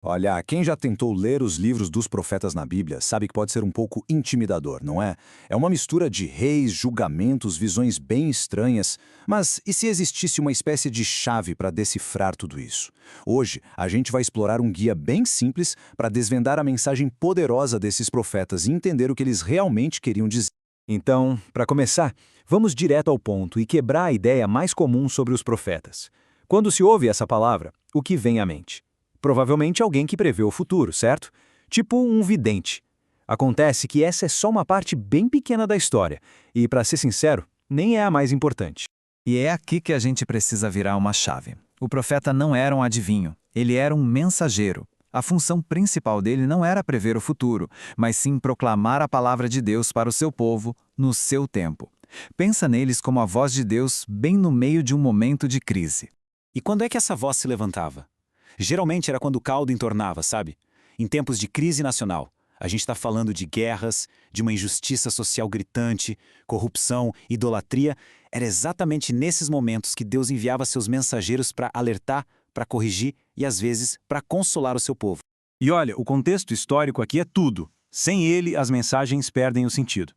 Olha, quem já tentou ler os livros dos profetas na Bíblia sabe que pode ser um pouco intimidador, não é? É uma mistura de reis, julgamentos, visões bem estranhas. Mas e se existisse uma espécie de chave para decifrar tudo isso? Hoje, a gente vai explorar um guia bem simples para desvendar a mensagem poderosa desses profetas e entender o que eles realmente queriam dizer. Então, para começar, vamos direto ao ponto e quebrar a ideia mais comum sobre os profetas. Quando se ouve essa palavra, o que vem à mente? Provavelmente alguém que prevê o futuro, certo? Tipo um vidente. Acontece que essa é só uma parte bem pequena da história, e, para ser sincero, nem é a mais importante. E é aqui que a gente precisa virar uma chave. O profeta não era um adivinho, ele era um mensageiro. A função principal dele não era prever o futuro, mas sim proclamar a palavra de Deus para o seu povo, no seu tempo. Pensa neles como a voz de Deus bem no meio de um momento de crise. E quando é que essa voz se levantava? Geralmente era quando o caldo entornava, sabe? Em tempos de crise nacional. A gente está falando de guerras, de uma injustiça social gritante, corrupção, idolatria. Era exatamente nesses momentos que Deus enviava seus mensageiros para alertar, para corrigir e, às vezes, para consolar o seu povo. E olha, o contexto histórico aqui é tudo. Sem ele, as mensagens perdem o sentido.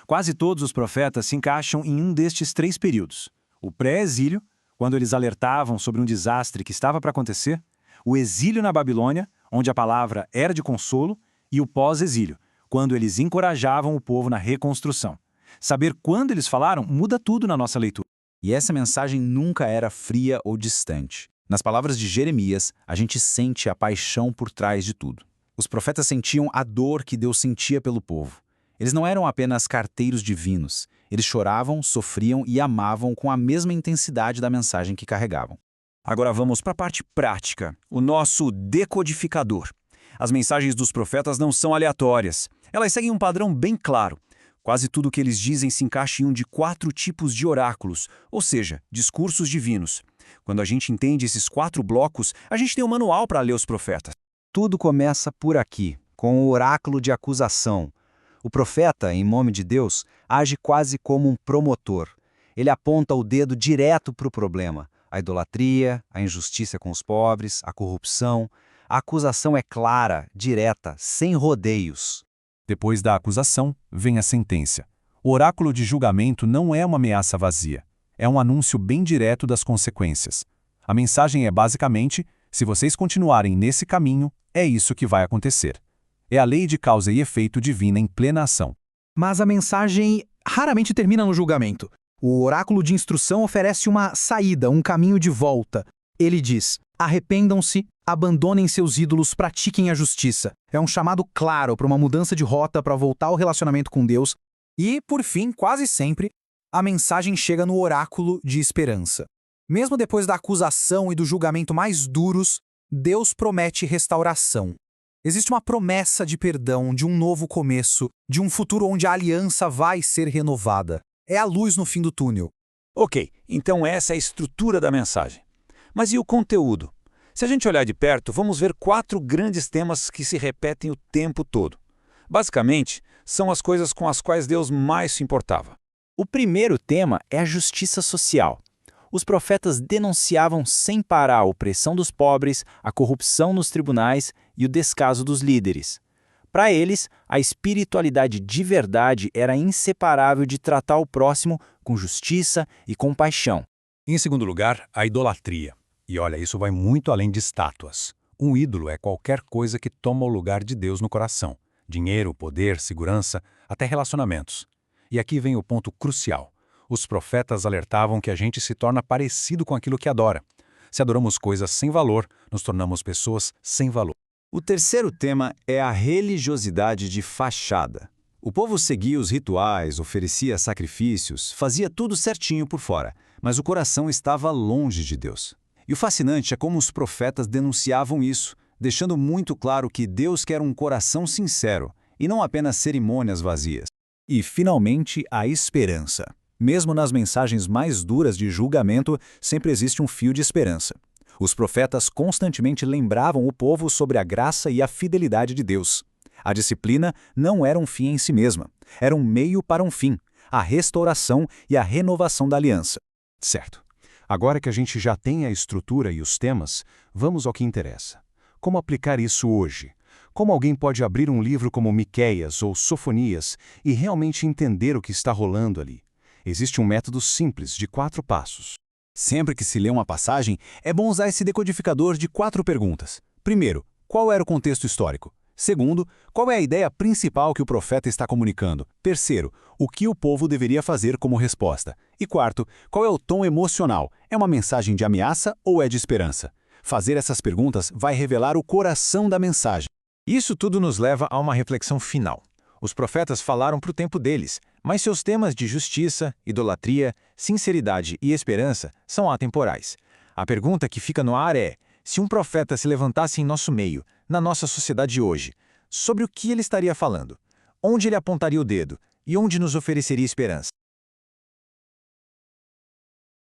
Quase todos os profetas se encaixam em um destes três períodos. O pré-exílio, quando eles alertavam sobre um desastre que estava para acontecer, o exílio na Babilônia, onde a palavra era de consolo, e o pós-exílio, quando eles encorajavam o povo na reconstrução. Saber quando eles falaram muda tudo na nossa leitura. E essa mensagem nunca era fria ou distante. Nas palavras de Jeremias, a gente sente a paixão por trás de tudo. Os profetas sentiam a dor que Deus sentia pelo povo. Eles não eram apenas carteiros divinos. Eles choravam, sofriam e amavam com a mesma intensidade da mensagem que carregavam. Agora vamos para a parte prática, o nosso decodificador. As mensagens dos profetas não são aleatórias. Elas seguem um padrão bem claro. Quase tudo o que eles dizem se encaixa em um de 4 tipos de oráculos, ou seja, discursos divinos. Quando a gente entende esses 4 blocos, a gente tem um manual para ler os profetas. Tudo começa por aqui, com o oráculo de acusação. O profeta, em nome de Deus, age quase como um promotor. Ele aponta o dedo direto para o problema. A idolatria, a injustiça com os pobres, a corrupção. A acusação é clara, direta, sem rodeios. Depois da acusação, vem a sentença. O oráculo de julgamento não é uma ameaça vazia. É um anúncio bem direto das consequências. A mensagem é basicamente, se vocês continuarem nesse caminho, é isso que vai acontecer. É a lei de causa e efeito divina em plena ação. Mas a mensagem raramente termina no julgamento. O oráculo de instrução oferece uma saída, um caminho de volta. Ele diz: arrependam-se, abandonem seus ídolos, pratiquem a justiça. É um chamado claro para uma mudança de rota, para voltar ao relacionamento com Deus. E, por fim, quase sempre, a mensagem chega no oráculo de esperança. Mesmo depois da acusação e do julgamento mais duros, Deus promete restauração. Existe uma promessa de perdão, de um novo começo, de um futuro onde a aliança vai ser renovada. É a luz no fim do túnel. Ok, então essa é a estrutura da mensagem. Mas e o conteúdo? Se a gente olhar de perto, vamos ver 4 grandes temas que se repetem o tempo todo. Basicamente, são as coisas com as quais Deus mais se importava. O primeiro tema é a justiça social. Os profetas denunciavam sem parar a opressão dos pobres, a corrupção nos tribunais e o descaso dos líderes. Para eles, a espiritualidade de verdade era inseparável de tratar o próximo com justiça e compaixão. Em segundo lugar, a idolatria. E olha, isso vai muito além de estátuas. Um ídolo é qualquer coisa que toma o lugar de Deus no coração. Dinheiro, poder, segurança, até relacionamentos. E aqui vem o ponto crucial. Os profetas alertavam que a gente se torna parecido com aquilo que adora. Se adoramos coisas sem valor, nos tornamos pessoas sem valor. O terceiro tema é a religiosidade de fachada. O povo seguia os rituais, oferecia sacrifícios, fazia tudo certinho por fora, mas o coração estava longe de Deus. E o fascinante é como os profetas denunciavam isso, deixando muito claro que Deus quer um coração sincero, e não apenas cerimônias vazias. E, finalmente, a esperança. Mesmo nas mensagens mais duras de julgamento, sempre existe um fio de esperança. Os profetas constantemente lembravam o povo sobre a graça e a fidelidade de Deus. A disciplina não era um fim em si mesma, era um meio para um fim, a restauração e a renovação da aliança. Certo. Agora que a gente já tem a estrutura e os temas, vamos ao que interessa. Como aplicar isso hoje? Como alguém pode abrir um livro como Miqueias ou Sofonias e realmente entender o que está rolando ali? Existe um método simples de 4 passos. Sempre que se lê uma passagem, é bom usar esse decodificador de 4 perguntas. Primeiro, qual era o contexto histórico? Segundo, qual é a ideia principal que o profeta está comunicando? Terceiro, o que o povo deveria fazer como resposta? E quarto, qual é o tom emocional? É uma mensagem de ameaça ou é de esperança? Fazer essas perguntas vai revelar o coração da mensagem. Isso tudo nos leva a uma reflexão final. Os profetas falaram para o tempo deles, mas seus temas de justiça, idolatria, sinceridade e esperança são atemporais. A pergunta que fica no ar é: se um profeta se levantasse em nosso meio, na nossa sociedade hoje, sobre o que ele estaria falando? Onde ele apontaria o dedo e onde nos ofereceria esperança?